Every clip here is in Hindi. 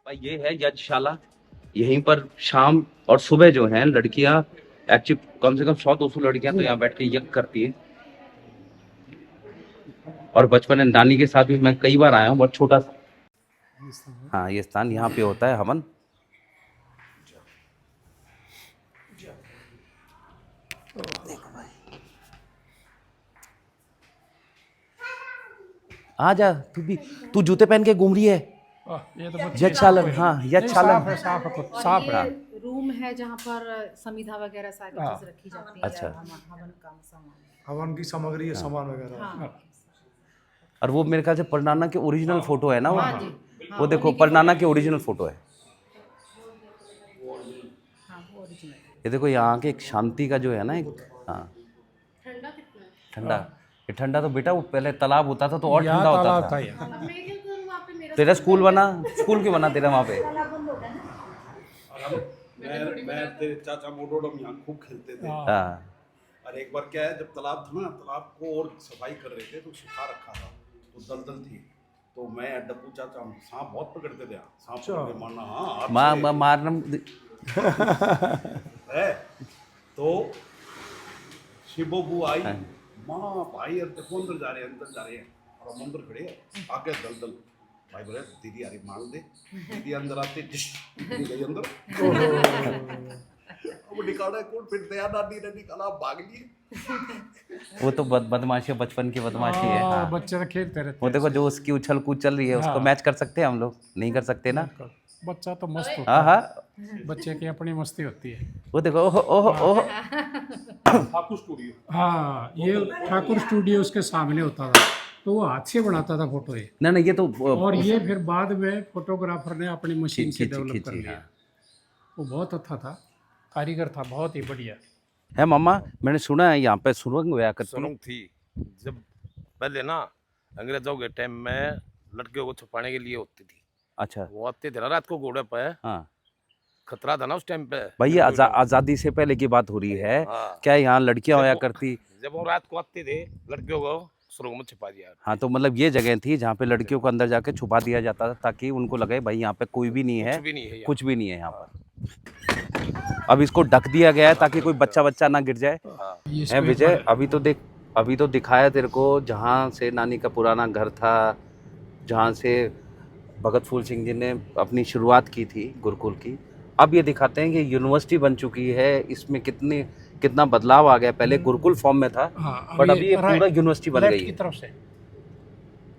भाई ये है यज्ञशाला। यहीं पर शाम और सुबह जो है लड़कियां एक्चुअली कम से कम 100-200 लड़कियां तो यहाँ बैठ के यज्ञ करती है। और बचपन में नानी के साथ भी मैं कई बार आया हूँ, बहुत छोटा सा। हाँ, ये स्थान यहाँ पे होता है हवन। देखो भाई, आ जा तू भी। तू जूते पहन के घूम रही है। ये तो यज्ञशालन, हाँ यज्ञशालन। साफ है, साफ है, और साफ ये है। रूम है जहाँ पर समिधा वगैरह सारी हाँ। चीज रखी जाती है। अच्छा। हवन का सामान। हवन की सामग्री या सामान वगैरह। हाँ और वो मेरे ख्याल से परनाना के ओरिजिनल फोटो है ना वो। हाँ जी। हाँ, वो देखो उन्हीं की परनाना फोटो के ओरिजिनल फोटो है। हाँ, वो ओरिजिनल। ये देखो यहाँ के एक शांति का जो है ना एक, हाँ ठंडा कितना है? ठंडा। ये ठंडा तो बेटा वो पहले तालाब होता था तो और यहाँ ठंडा होता तालाब था। था यहाँ। अब मैं क्या करूँ वहाँ पे मेरा तेरा स्कूल बना, स्कूल क्यों बना तेरा वहाँ पे? मैं तेरे चाचा मोटोडम यहाँ खूब खेलते थे। हाँ और एक बार क्या है, जब तालाब था ना, तालाब को और सफाई कर रहे थे तो सुखा रखा था तो दलदल थी। तो मैं डब्बू चाचा सांप बहुत पकड़ते थे। सांप पकड़ के मारना, हाँ मारना। है। तो शिवबू आई, माँ भाई देखो अंदर जा रहे हैं, अंदर जा रहे हैं। और हम अंदर खड़े हैं, आगे दलदल। भाई बोले दीदी यारी मार दे। दीदी अंदर आते डिश गई अंदर। वो निकाला कौन, फिर दया नानी ने निकाला, भाग लिए। वो तो बदमाशी है, बचपन की बदमाशी है। हाँ। बच्चे तो खेलते रहते वो देखो जो उसकी उछल कूद चल रही है उसको मैच कर सकते हैं हम लोग? नहीं कर सकते ना। हैं। बच्चा तो मस्त होता हाँ हाँ। है, बच्चे की अपनी मस्ती होती है। वो देखो, ओह ओह ओह। ठाकुर स्टूडियो। हाँ, ये ठाकुर स्टूडियो उसके सामने होता था, तो वो हाथ से बनाता था फोटो ये। ना ये तो और ये फिर बाद में फोटोग्राफर ने अपनी मशीन से डेवलप कर खींची, लिया। हाँ। वो बहुत अच्छा था, कारीगर था, बहुत ही बढ़िया। है मामा, मैंने सुना है यहाँ पे सुरंग हुआ करती। सुरंग थी जब पहले ना, अंग्रेजों के टाइम में लड़कियों को छुपाने के लिए होती थी। अच्छा। वो आते थे ना रात को घोड़े पे, हाँ खतरा था ना उस टाइम पे। भाई ये आज़ादी से पहले की बात हो रही है। हाँ। क्या यहाँ लड़कियां होया करती? जब वो रात को आते थे लड़कियों को सुरंग में छुपा दिया। हाँ तो मतलब ये जगह थी जहाँ पे लड़कियों को अंदर जाके छुपा दिया जाता था ताकि उनको लगे भाई यहाँ पे कोई भी नहीं है, कुछ भी नहीं है यहाँ। कुछ भी नहीं है यहाँ पर। अब इसको ढक दिया गया है ताकि कोई बच्चा ना गिर जाए। है विजय, अभी तो देख, अभी तो दिखाया तेरे को जहाँ से नानी का पुराना घर था, जहाँ से भगत फूल सिंह जी ने अपनी शुरुआत की थी गुरुकुल की। अब ये दिखाते हैं कि यूनिवर्सिटी बन चुकी है, इसमें कितना बदलाव आ गया। पहले गुरुकुल फॉर्म में था, हाँ, बट अभी ये पूरा यूनिवर्सिटी बन गई की है तरफ से,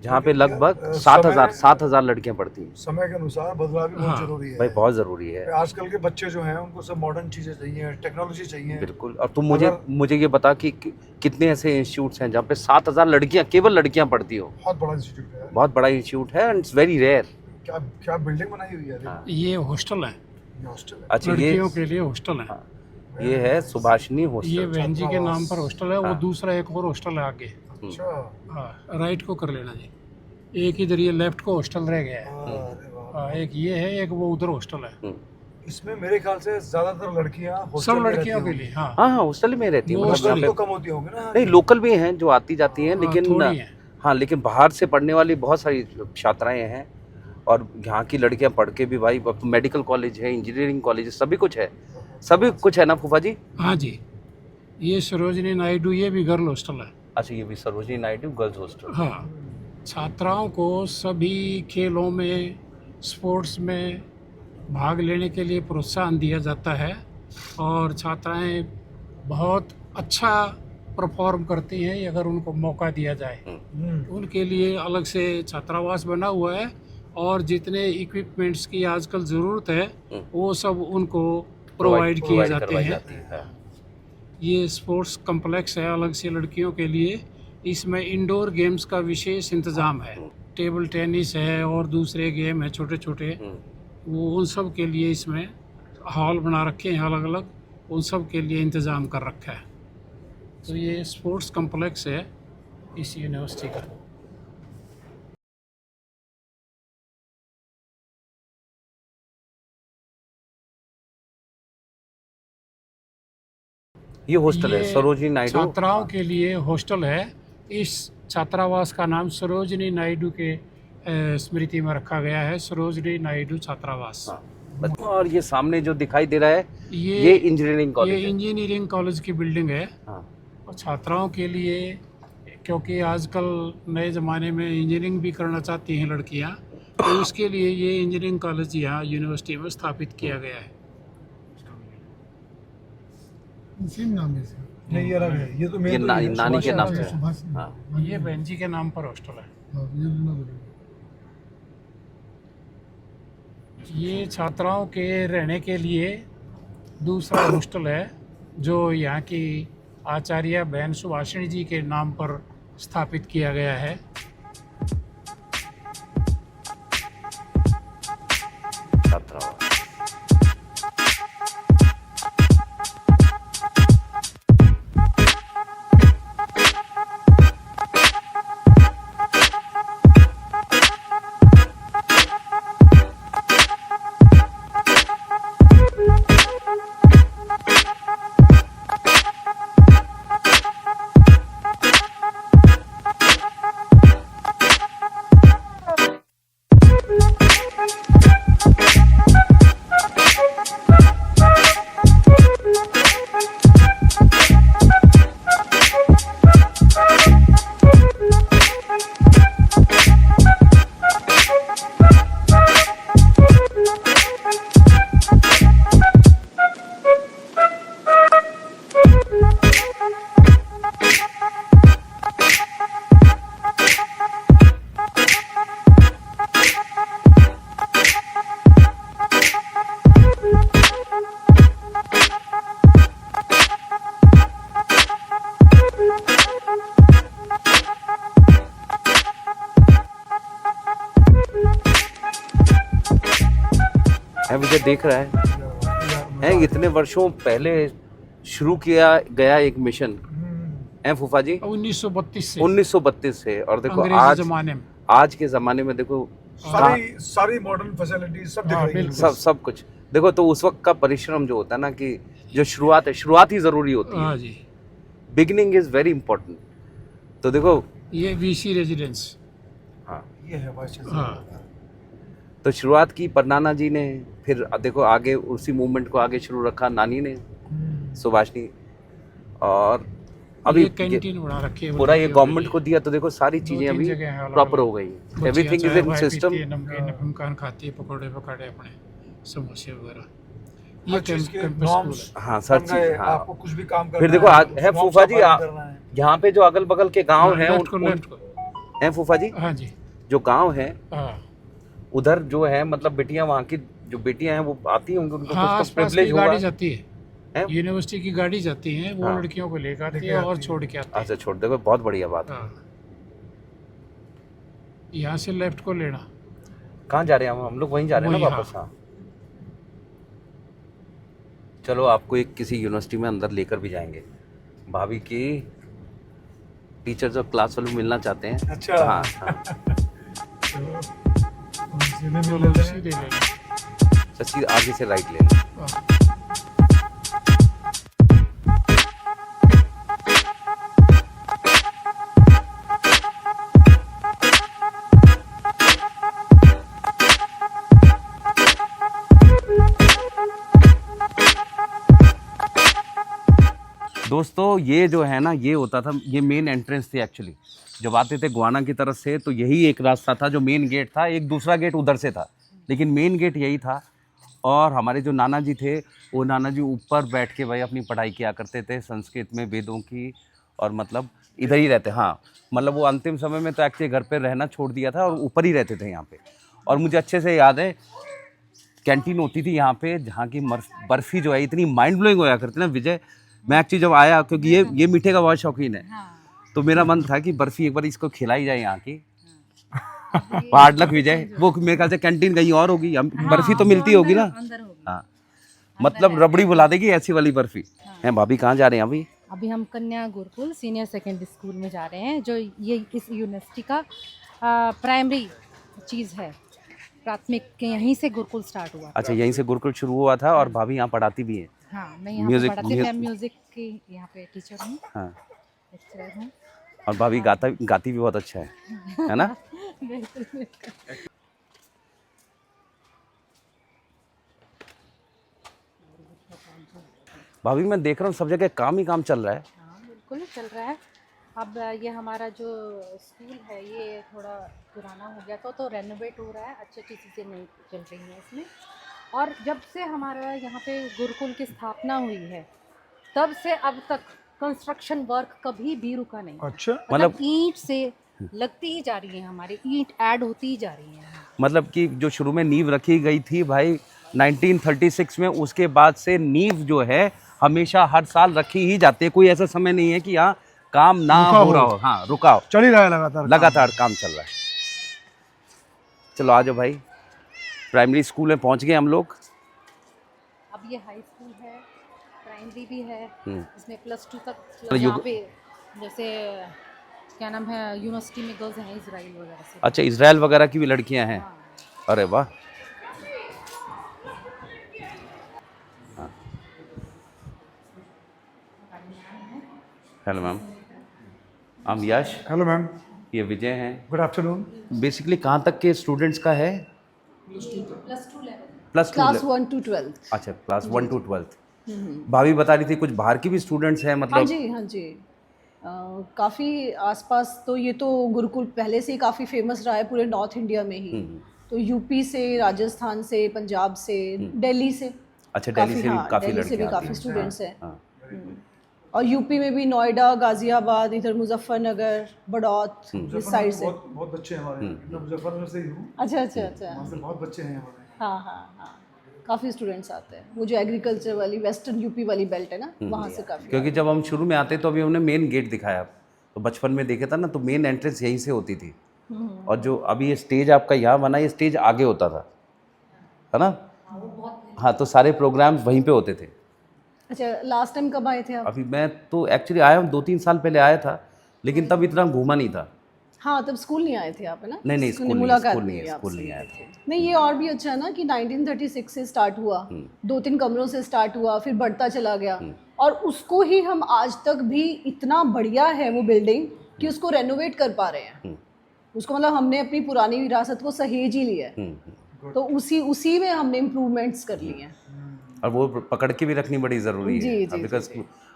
जहाँ पे लगभग 7,000 लड़कियां पढ़ती हैं। समय के अनुसार बदलाव भी बहुत जरूरी है भाई बहुत जरूरी है। आजकल के बच्चे जो हैं उनको सब मॉडर्न चीजें चाहिए, टेक्नोलॉजी चाहिए। बिल्कुल। और तुम मुझे ये बता कि कितने ऐसे इंस्टीट्यूट्स हैं जहाँ पे 7,000 लड़कियां, केवल लड़कियां पढ़ती हो? बहुत बड़ा इंस्टीट्यूट है, बहुत बड़ा इंस्टीट्यूट है एंड इट्स वेरी रेयर। क्या क्या बिल्डिंग बनाई हुई है। हाँ। ये हॉस्टल है, ये हॉस्टल है। अच्छा, लड़कियों के लिए हॉस्टल है। ये है सुभाषिनी ये हॉस्टल। बहन जी के नाम पर हॉस्टल है। वो हाँ। दूसरा एक और हॉस्टल है आगे। अच्छा। हाँ, राइट को कर लेना जी। एक इधर ये लेफ्ट को हॉस्टल रह गया है। अरे वाह। हाँ, एक ये है, एक वो उधर हॉस्टल है। इसमें मेरे ख्याल से ज्यादातर लड़कियां हॉस्टल सब में लड़कियों रहती के लिए। हाँ, हाँ हाँ, हॉस्टल में रहती है। वो मतलब हॉस्टल यहाँ तो पे कम होती होंगी ना। नहीं, लोकल भी हैं जो आती जाती हैं, लेकिन थोड़ी है। हाँ, लेकिन बाहर से पढ़ने वाली बहुत सारी छात्राएं हैं। और यहाँ की लड़कियां पढ़ के भी भाई, अब तो मेडिकल कॉलेज है, इंजीनियरिंग कॉलेज है, सभी कुछ है, सभी कुछ है ना फूफा जी? हाँ जी, ये सरोजनी नायडू, ये भी गर्ल हॉस्टल है। अच्छा, ये भी सरोजनी नायडू गर्ल्स हॉस्टल। हाँ, छात्राओं को सभी खेलों में, स्पोर्ट्स में भाग लेने के लिए प्रोत्साहन दिया जाता है और छात्राएं बहुत अच्छा परफॉर्म करती हैं अगर उनको मौका दिया जाए। उनके लिए अलग से छात्रावास बना हुआ है और जितने इक्विपमेंट्स की आजकल ज़रूरत है वो सब उनको प्रोवाइड किए जाते हैं। ये स्पोर्ट्स कम्प्लेक्स है अलग से लड़कियों के लिए। इसमें इंडोर गेम्स का विशेष इंतज़ाम है। टेबल टेनिस है और दूसरे गेम है छोटे छोटे, वो उन सब के लिए इसमें हॉल बना रखे हैं अलग अलग, उन सब के लिए इंतज़ाम कर रखा है। तो ये स्पोर्ट्स कम्प्लेक्स है इस यूनिवर्सिटी का। ये हॉस्टल है ये सरोजनी नायडू। छात्राओं के लिए हॉस्टल है। इस छात्रावास का नाम सरोजनी नायडू के स्मृति में रखा गया है, सरोजनी नायडू छात्रावास। और ये सामने जो दिखाई दे रहा है ये इंजीनियरिंग ये कॉलेज है। इंजीनियरिंग कॉलेज की बिल्डिंग है। हाँ। और छात्राओं के लिए, क्योंकि आजकल नए ज़माने में इंजीनियरिंग भी करना चाहती हैं लड़कियां, तो उसके लिए ये इंजीनियरिंग कॉलेज यहाँ यूनिवर्सिटी में स्थापित किया गया है। सेम नाम है इसका। नहीं, ये अलग है। ये तो ये मेरे नानी के नाम से है। सुभाष। हाँ। ये बहन जी के नाम पर हॉस्टल है। ये दोनों बने। ये छात्राओं के रहने के लिए दूसरा हॉस्टल है, जो यहाँ की आचार्य बहन सुभाषिणी जी के नाम पर स्थापित किया गया है। छात्रावास। है विजय देख रहा है इतने वर्षों पहले शुरू किया गया एक मिशन है फूफा जी 1932 से 1932 से, और देखो अंग्रेजी ज़माने में। आज के ज़माने में देखो सारी मॉडर्न फैसिलिटीज सब दिख हाँ, रही है। बिल्कुल। सब कुछ देखो। तो उस वक्त का परिश्रम जो होता है ना, कि जो शुरुआत है, शुरुआत ही ज़रूरी होती हाँ है। जी। Beginning is very important. तो देखो ये वीसी रेजिडेंस। हाँ, ये है वाइस चांसलर। हाँ। तो शुरुआत की परनाना जी ने, फिर देखो आगे उसी मूवमेंट को आगे शुरू रखा नानी ने, सुभाषनी, और अभी ये कैंटीन बना रखी है पूरा ये गवर्नमेंट को दिया। तो देखो सारी चीजें अभी प्रॉपर हो गई, एवरीथिंग इज इन सिस्टम। नमकीन नमकीन खाती है, पकौड़े पकाड़े अपने, समोसे वगैरह। ये चीज़ के कैंपस norms स्कूल हाँ, सर बन गए, चीज। हाँ, आपको कुछ भी काम करना फिर देखो है norms फूफा का जी, पालन करना है। यहाँ पे जो अगल बगल के गांव है। हैं लेफ्ट को, लेफ्ट को। हैं फूफा जी, हाँ जी। जो गांव है हाँ। उधर जो है, मतलब बेटियां, वहाँ की जो बेटियां हैं वो आती होंगी, उनको हाँ, कुछ तो आसपास प्रिविलेज की होगा। गाड़ी जाती है, हैं? यूनिवर्सिटी की गाड़ी जाती है, वो हाँ। लड़कियों को लेकर आती लेके है और आती है। छोड़ के आती है। अच्छा, छोड़ देखो, बहुत बढ़िया बात है। हाँ। यहाँ से लेफ्ट को लेना। कहाँ जा रहे हैं हम लोग? वहीं जा रहे हैं ना वहीं, वापस। हाँ, चलो आपको एक किसी यूनिवर्सिटी में अंदर लेकर भी जाएंगे। भाभी की टीचर जो क्लास वाले मिलना चाहते हैं। अच्छा। हाँ, हाँ। चलो सीधे लेना। सच्ची आगे से राइट ले लो। हाँ। दोस्तों ये जो है ना, ये होता था, ये मेन एंट्रेंस थी एक्चुअली। जब आते थे गुआना की तरफ से तो यही एक रास्ता था जो मेन गेट था, एक दूसरा गेट उधर से था, लेकिन मेन गेट यही था। और हमारे जो नाना जी थे, वो नाना जी ऊपर बैठ के भाई अपनी पढ़ाई किया करते थे संस्कृत में, वेदों की, और मतलब इधर ही रहते। हाँ, मतलब वो अंतिम समय में तो एक्चुअली घर पे रहना छोड़ दिया था और ऊपर ही रहते थे यहाँ पे। और मुझे अच्छे से याद है, कैंटीन होती थी यहाँ पे, जहाँ की बर्फ़ी जो है इतनी माइंड ब्लोइंग होया करती ना विजय। मैं एक्चुअली जब आया, क्योंकि ये मीठे का बहुत शौकीन है, तो मेरा मन था कि बर्फ़ी एक बार इसको खिलाई जाए यहाँ की। हार्ड लक विजय, वो मेरे ख्याल से कैंटीन कहीं और होगी, बर्फ़ी तो मिलती होगी ना। हाँ, मतलब रबड़ी बुला देगी ऐसी वाली बर्फ़ी। हैं भाभी, कहाँ जा रहे हैं अभी? अभी हम कन्या गुरुकुल सीनियर सेकेंडरी स्कूल में जा रहे हैं, जो ये इस यूनिवर्सिटी का प्राइमरी चीज़ है। प्राथमिक के यहीं से गुरुकुल स्टार्ट हुआ। अच्छा, यहीं से गुरुकुल शुरू हुआ था, और भाभी यहाँ पढ़ाती भी है। हाँ, मैं यहाँ म्यूजिक- पे पढ़ाती हूँ, म्यूजिक की यहाँ पे टीचर हूँ, हाँ, लेक्चरर हूँ। और भाभी गाती भी बहुत अच्छा है ना? बिल्कुल बिल्कुल। भाभी मैं देख रहा हूँ सब जगह काम ही काम चल रहा है। हाँ बिल्कुल चल रहा है। अब ये हमारा जो स्कूल है ये थोड़ा पुराना हो गया था तो रेनोवेट हो रहा है, अच्छी अच्छी चीज़ें नहीं चल रही हैं इसमें। और जब से हमारा यहाँ पे गुरुकुल की स्थापना हुई है तब से अब तक कंस्ट्रक्शन वर्क कभी भी रुका नहीं। अच्छा, मतलब मतलब- ईंट से लगती ही जा रही है, हमारी ईंट ऐड होती ही जा रही है। मतलब कि जो शुरू में नींव रखी गई थी भाई 1936 में, उसके बाद से नींव जो है हमेशा हर साल रखी ही जाती है। कोई ऐसा समय नहीं है कि यहाँ काम ना रुका हो हो। रहा हो। हाँ रुका हो, चल ही रहा है लगातार लगातार काम चल रहा है। चलो आ जाओ भाई, प्राइमरी स्कूल में पहुंच गए हम लोग। अब ये हाई स्कूल है, प्राइमरी भी है, हम्म। इसमें +2 तक तो यहाँ पे जैसे क्या नाम है यूनिवर्सिटी में गर्ल्स हैं इजराइल वगैरह से। अच्छा, इजराइल वगैरह की भी लड़कियां हैं। हाँ। अरे वाह। Hello ma'am, I'm Yash, hello ma'am, ये विजय हैं। Good afternoon. बेसिकली कहाँ तक के स्टूडेंट्स का है? +2 लेवल। Plus class 1 to 12। अच्छा, क्लास 1 to 12। भाभी बता रही थी कुछ बाहर की भी स्टूडेंट्स हैं हाँ मतलब। जी हाँ जी। काफ़ी आसपास तो ये तो गुरुकुल पहले से ही काफ़ी फेमस रहा है पूरे नॉर्थ इंडिया में ही। तो यूपी से, राजस्थान से, पंजाब से, दिल्ली से। अच्छा, दिल्ली से भी हाँ, काफ़ी दिल्ली से भी लड़कियां आती काफ़ी हैं। स्टूडेंट्स हैं। हाँ। और यूपी में भी नोएडा, गाजियाबाद, इधर मुजफ्फरनगर, बड़ौत, इस साइड से। बहुत बहुत बच्चे हैं हमारे, मैं मुजफ्फरनगर से ही हूँ, अच्छा अच्छा अच्छा। वहाँ से बहुत बच्चे हैं हमारे। हाँ हाँ हाँ, काफ़ी स्टूडेंट्स आते हैं। वो जो एग्रीकल्चर वाली वेस्टर्न यूपी वाली बेल्ट है ना, वहाँ से काफ़ी। क्योंकि जब हम शुरू में आते तो अभी हमने मेन गेट दिखाया, तो बचपन में देखे था ना, तो मेन एंट्रेंस यहीं से होती थी। और जो अभी ये स्टेज आपका यहाँ बना, ये स्टेज आगे होता था, है ना? हाँ, तो सारे प्रोग्राम्स वहीं पे होते थे। अच्छा, लास्ट टाइम कब आए थे आप? अभी मैं तो एक्चुअली आया हूँ 2-3 साल पहले आया था, लेकिन तब इतना घूमा नहीं था। हाँ, तब स्कूल नहीं आए थे आप, है ना? नहीं, स्कूल स्कूल नहीं, मुलाकात स्कूल नहीं नहीं, हुई स्कूल आपसे। नहीं आया था। नहीं, ये और भी अच्छा है ना कि 1936 से स्टार्ट हुआ, 2-3 कमरों से स्टार्ट हुआ, फिर बढ़ता चला गया, और उसको ही हम आज तक भी इतना बढ़िया है वो बिल्डिंग कि उसको रेनोवेट कर पा रहे हैं। उसको मतलब हमने अपनी पुरानी विरासत को सहेज ही लिया है, तो उसी में हमने इम्प्रूवमेंट्स कर लिए हैं। और वो पकड़ के भी रखनी बड़ी ज़रूरी जी, है, जी, बिकॉज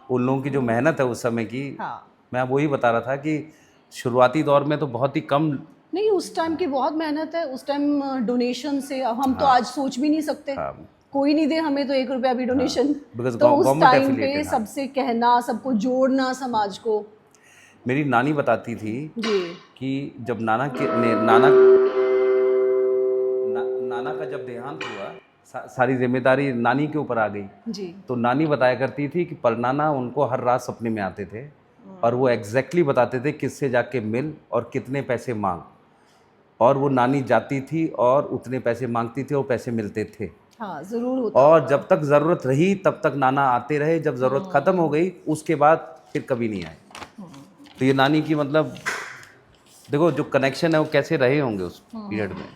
उन लोगों की जो मेहनत है उस समय की। हाँ। मैं वही बता रहा था कि शुरुआती दौर में तो बहुत ही कम। नहीं, उस टाइम की बहुत मेहनत है। उस टाइम डोनेशन से, अब हम तो आज सोच भी नहीं सकते, कोई नहीं दे हमें तो 1 रुपया भी डोनेशन। because तो उस government टाइम पे affiliated, हाँ। सबसे कहना, सबको जोड़ना समाज को। मेरी नानी बताती थी जी कि जब नाना का जब देहांत हुआ, सारी जिम्मेदारी नानी के ऊपर आ गई। जी। तो नानी बताया करती थी कि परनाना उनको हर रात सपने में आते थे और वो एग्जैक्टली बताते थे किससे जाके मिल और कितने पैसे मांग, और वो नानी जाती थी और उतने पैसे मांगती थी और पैसे मिलते थे। हाँ, ज़रूर होता। और जब तक ज़रूरत रही तब तक नाना आते रहे, जब ज़रूरत ख़त्म हो गई उसके बाद फिर कभी नहीं आए। तो ये नानी की मतलब देखो जो कनेक्शन है वो कैसे रहे होंगे उस पीरियड में।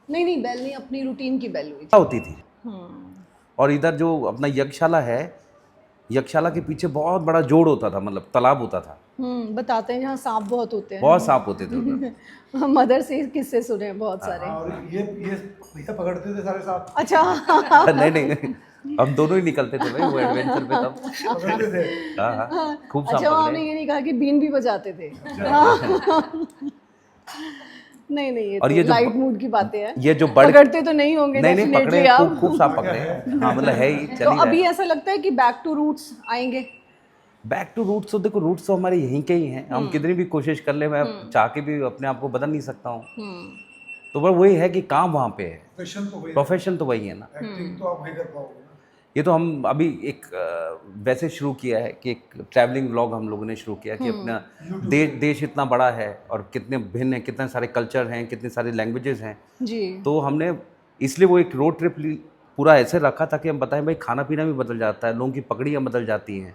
नहीं, बेल नहीं, अपनी रूटीन की बेल हुई क्या होती थी। और इधर जो अपना यज्ञशाला है, यज्ञशाला के पीछे बहुत बड़ा जोड़ होता था, मतलब तालाब होता था। बताते हैं जहाँ सांप बहुत होते हैं। बहुत सांप होते थे उधर। मदर से किस्से सुने हैं बहुत सारे। और ये भैया पकड़ते थे सारे साथ, अच्छा। नहीं, हम दोनों ही निकलते थे भाई वो एडवेंचर पे तब। पकड़ते थे। हाँ, खूब सांप अच्छा, आपने पकड़े। ये नहीं कहा कि बीन भी बजाते थे? नहीं, ये और तो ये जो लाइट मूड की बातें हैं। ये जो बड़ पकड़ते तो नहीं होंगे नहीं definitely पकड़े, आप। खूब सांप पकड़े। हाँ, मतलब है ही, चल तो ही रहा अभी है। ऐसा लगता है कि बैक टू रूट्स आएंगे। बैक टू रूट्स, तो देखो रूट्स तो हमारे यहीं के ही हैं। हम कितनी भी कोशिश कर ले, मैं चाह के भी अपने आप को बदल नहीं सकता हूँ। तो बस वही है कि काम वहाँ पे है, प्रोफेशन तो वही है ना। एक्टिंग तो आप वही कर पाओगे ना। ये तो हम अभी एक वैसे शुरू किया है कि एक ट्रैवलिंग व्लॉग हम लोगों ने शुरू किया कि अपना देश इतना बड़ा है और कितने भिन्न हैं, कितने सारे कल्चर हैं, कितने सारे लैंग्वेजेस हैं। जी। तो हमने इसलिए वो एक रोड ट्रिप पूरा ऐसे रखा ताकि हम बताएं भाई खाना पीना भी बदल जाता है, लोगों की पगड़ियाँ बदल जाती हैं,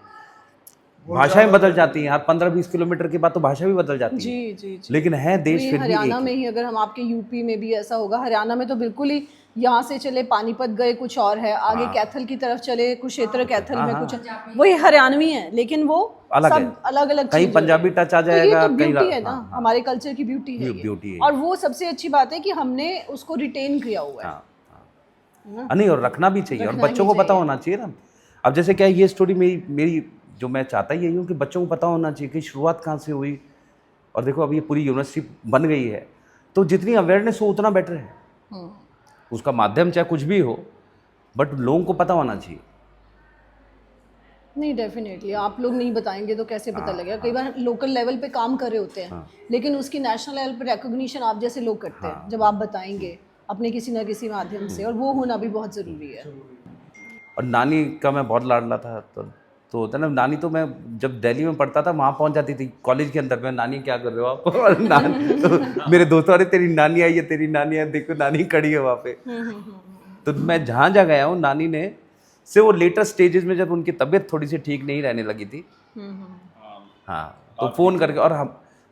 भाषाएं बदल जाती हैं। हर 15-20 किलोमीटर के बाद तो भाषा भी बदल जाती है। जी। लेकिन है देश वही फिर भी हरियाणा एक में ही, अगर हम आपके यूपी में भी ऐसा होगा, हरियाणा में तो बिल्कुल ही यहाँ से चले पानीपत गए कुछ और है, आगे कैथल की तरफ चले कुरुक्षेत्र कैथल में कुछ वही हरियाणवी है, लेकिन वो अलग है। सब अलग अलग कहीं पंजाबी टच आ जाएगा, तो कहीं ब्यूटी है ना, हमारे कल्चर की ब्यूटी है ये। ब्यूटी है। और वो सबसे अच्छी बात है कि हमने उसको रिटेन किया हुआ है। नहीं, और रखना भी चाहिए, और बच्चों को पता होना चाहिए ना। अब जैसे क्या है, ये स्टोरी मेरी जो मैं चाहता यही हूँ कि बच्चों को पता होना चाहिए कि शुरुआत कहाँ से हुई। और देखो अब ये पूरी यूनिवर्सिटी बन गई है, तो जितनी अवेयरनेस हो उतना बेटर है। उसका माध्यम चाहे कुछ भी हो, बट लोगों को पता होना चाहिए। नहीं, डेफिनेटली आप लोग नहीं बताएंगे तो कैसे पता लगेगा। कई बार लोकल लेवल पे काम कर रहे होते हैं, लेकिन उसकी नेशनल लेवल पे रिकॉग्निशन आप जैसे लोग करते हैं जब आप बताएंगे अपने किसी ना किसी माध्यम से, और वो होना भी बहुत ज़रूरी है। और नानी का मैं बहुत लाडला था, तो होता ना, नानी तो मैं जब दिल्ली में पढ़ता था वहाँ पहुँच जाती थी कॉलेज के अंदर में, नानी क्या कर रहे हो आप? और तो मेरे दोस्तों, अरे तेरी नानी आई है, तेरी नानी है, देखो नानी खड़ी है वहाँ पे। तो मैं जहाँ जा गया हूँ, नानी ने से वो लेटर स्टेजेस में जब उनकी तबीयत थोड़ी सी ठीक नहीं रहने लगी थी, हाँ, तो फ़ोन करके, और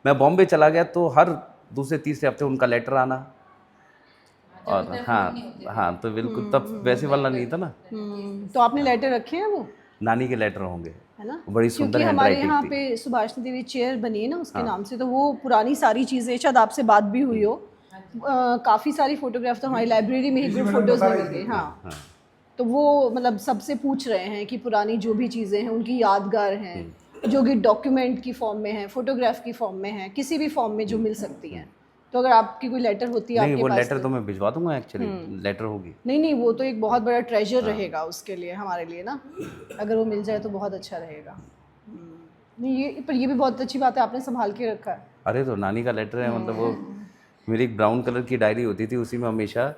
मैं बॉम्बे चला गया तो हर दूसरे तीसरे हफ्ते उनका लेटर आना। और हाँ, तो बिल्कुल तब वैसे वाला नहीं था ना। तो आपने लेटर रखे हैं वो? नानी के लेटर होंगे, है ना, बड़ी सुंदर क्योंकि हमारे हैंडराइटिंग यहाँ थी। पे सुभाषिनी देवी चेयर बनी है ना उसके नाम से, तो वो पुरानी सारी चीज़ें, शायद आपसे बात भी हुई हो, काफ़ी सारी फोटोग्राफ तो हमारी लाइब्रेरी में ही ग्रुप फोटोज में मिल गई। हाँ, तो वो मतलब सबसे पूछ रहे हैं कि पुरानी जो भी चीज़ें हैं उनकी यादगार हैं, जो कि डॉक्यूमेंट की फॉर्म में है, फोटोग्राफ की फॉर्म में है, किसी भी फॉर्म में जो मिल सकती हैं। तो अगर आपकी कोई लेटर होती है नहीं, आपके वो पास लेटर तो मैं भिजवा दूंगा, एक्चुअली लेटर होगी। नहीं, वो तो एक बहुत बड़ा ट्रेजर रहेगा उसके लिए, हमारे लिए ना, अगर वो मिल जाए तो बहुत अच्छा रहेगा। नहीं, ये भी बहुत अच्छी बात है, आपने संभाल के रखा है। अरे तो नानी का लेटर है, मतलब वो मेरी एक ब्राउन कलर की डायरी होती थी, उसी में हमेशा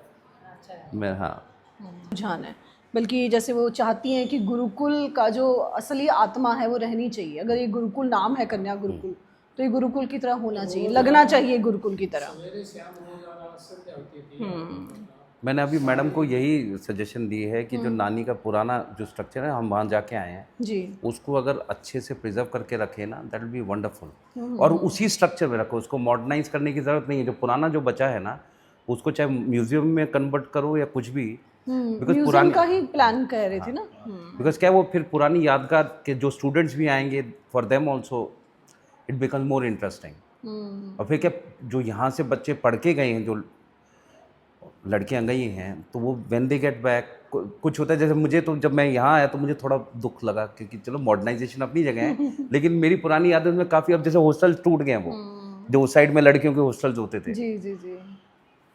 मैं, हाँ, रुझान है। बल्कि जैसे वो चाहती हैं कि गुरुकुल का जो असली आत्मा है वो रहनी चाहिए। अगर ये गुरुकुल नाम है कन्या गुरुकुल, तो ये गुरुकुल की तरह होना चाहिए, लगना चाहिए गुरुकुल की तरह। मैंने अभी मैडम को यही सजेशन दी है कि जो नानी का पुराना जो स्ट्रक्चर है, हम वहाँ जाके आए हैं, जी, उसको अगर अच्छे से प्रिजर्व करके रखे ना, दैट विल बी वंडरफुल। और उसी स्ट्रक्चर में रखो, उसको मॉडर्नाइज करने की ज़रूरत नहीं है। जो पुराना जो बचा है ना, उसको चाहे म्यूजियम में कन्वर्ट करो या कुछ भी, बिकॉज म्यूजियम पुरानी, का ही प्लान कह रहे थे ना। बिकॉज क्या है, वो फिर पुरानी यादगार के जो स्टूडेंट्स भी आएंगे, for them also it becomes more interesting. और फिर क्या, जो यहाँ से बच्चे पढ़ के गए हैं, जो लड़कियाँ गई हैं, तो वो व्हेन दे गेट बैक, कुछ होता है। जैसे मुझे तो जब मैं यहाँ आया तो मुझे थोड़ा दुख लगा, क्योंकि चलो मॉडर्नाइजेशन अपनी जगह है, लेकिन मेरी पुरानी यादें में काफ़ी, अब जैसे हॉस्टल टूट गए हैं, वो जो उस साइड में लड़कियों के हॉस्टल्स होते थे, जी जी जी।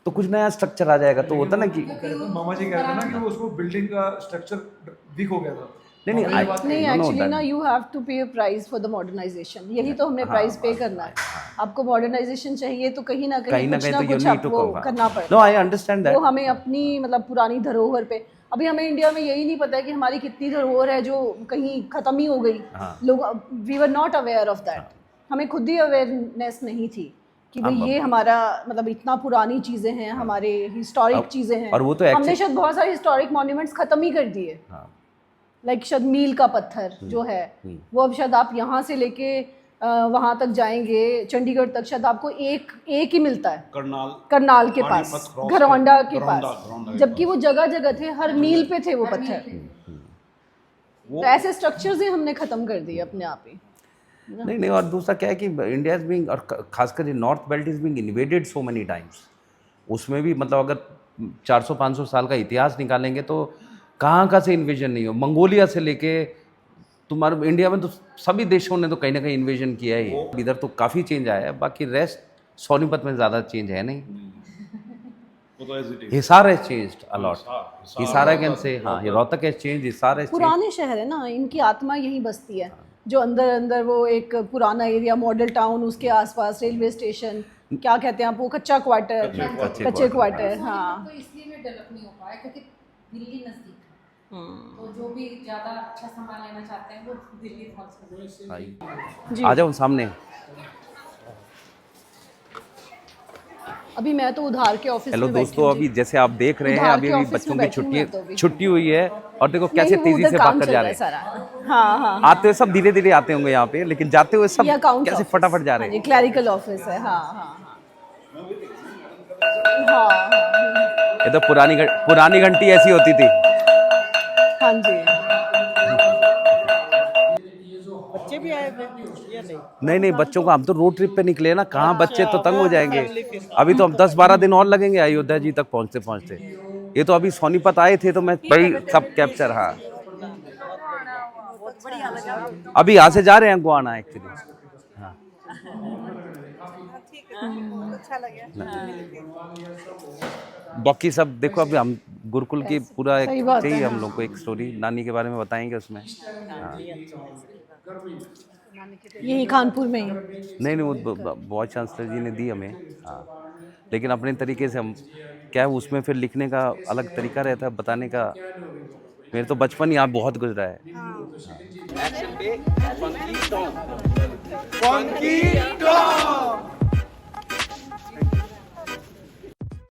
तो कुछ नया स्ट्रक्चर आ जाएगा, तो होता ना कि मामा जी कह रहे थे ना कि वो उसको बिल्डिंग का स्ट्रक्चर वीक हो गया था। नहीं, नहीं, एक्चुअली ना you have to pay a price for the modernisation. यही तो हमने प्राइस पे करना है। आपको मॉडर्नाइजेशन चाहिए तो कहीं ना कहीं कुछ ना तो कुछ you need to आपको come. करना पड़ेगा। No, I understand that. वो हमें अपनी मतलब पुरानी धरोहर पे, अभी हमें इंडिया में यही नहीं पता है कि हमारी कितनी धरोहर है जो कहीं खत्म ही हो गई। लोग, we were not aware of that. हमें खुद ही अवेयरनेस नहीं थी कि भाई ये हमारा मतलब इतना पुरानी चीज़ें हैं, हमारे हिस्टोरिक चीज़ें हैं। और वो तो हमने शायद बहुत सारे हिस्टोरिक मॉन्यूमेंट्स खत्म ही कर दिए। लाइक शायद मील का पत्थर जो है वो अब शायद आप यहाँ से लेके वहाँ तक जाएंगे चंडीगढ़ तक, शायद आपको एक ही मिलता है करनाल के पास, घरौंडा के पास, जबकि वो जगह जगह थे, हर मील पे थे वो पत्थर। तो ऐसे स्ट्रक्चर्स ही हमने ख़त्म कर दिए अपने आप ही। नहीं, और दूसरा क्या है कि इंडिया इज बीइंग, और खासकर north belt is being invaded so many times. उसमें भी मतलब अगर 400-500 साल का इतिहास निकालेंगे तो कहाँ से इन्वेजन नहीं हो। मंगोलिया से लेके तुम्हारे इंडिया में तो सभी देशों ने तो कहीं ना कहीं इन्वेजन किया ही। इधर तो काफ़ी चेंज आया है, बाकी रेस्ट सोनीपत में ज़्यादा चेंज है नहीं। Hisar has changed a lot. Hisar can say, हाँ, Rohtak has changed, Hisar has changed. पुराने शहर है ना, इनकी आत्मा यहीं बसती है, जो अंदर अंदर वो एक पुराना एरिया, मॉडल टाउन, उसके आसपास रेलवे स्टेशन, क्या कहते हैं आप वो, कच्चे क्वार्टर। हाँ, तो इसलिए में डेवलप नहीं हो पाया क्योंकि दिल्ली नजदीक है। तो जो भी ज़्यादा अच्छा सामान लेना चाहते हैं वो दिल्ली पहुँच। आ जाओ सामने। अभी मैं तो उधार के ऑफिस हेलो में बैठी दोस्तों, हूँ अभी जैसे आप देख रहे हैं, उधार अभी के अभी ऑफिस बच्चों में की बैठी हूँ मैं तो अभी। छुट्टी हुई है, और देखो कैसे नहीं, वो तेजी उधर से काम भाग कर चल जा रहा रहे है हैं। सारा। हाँ, आते हुए सब धीरे धीरे आते होंगे यहाँ पे, लेकिन जाते हुए सब ये अकाउंट्स कैसे ऑफिस। फटाफट जा रहे हैं। क्लैरिकल ऑफिस है। हाँ। ये तो पुरानी घंटी ऐसी होती थी। हाँ जी। बच्चे भी आए थे या नहीं? नहीं बच्चों को, हम तो रोड ट्रिप पे निकले ना, कहाँ बच्चे तो तंग हो जाएंगे। अभी तो हम 10-12 दिन और लगेंगे अयोध्या जी तक पहुँचते पहुँचते। ये तो अभी सोनीपत आए थे तो मैं भाई सब कैप्चर। हाँ अभी यहाँ से जा रहे हैं गोवाना एक्चुअली। हाँ अच्छा लगा। बाकी सब देखो, अभी हम गुरुकुल की पूरा सही बात चाहिए है, हम लोग को एक स्टोरी नानी के बारे में बताएंगे उसमें। हाँ यही कानपुर में ही। नहीं वो बॉय चांसलर जी ने दी हमें। हाँ लेकिन अपने तरीके से हम क्या है उसमें फिर लिखने का अलग तरीका रहता है, बताने का। मेरे तो बचपन यहाँ बहुत गुजरा है। Funky Dog!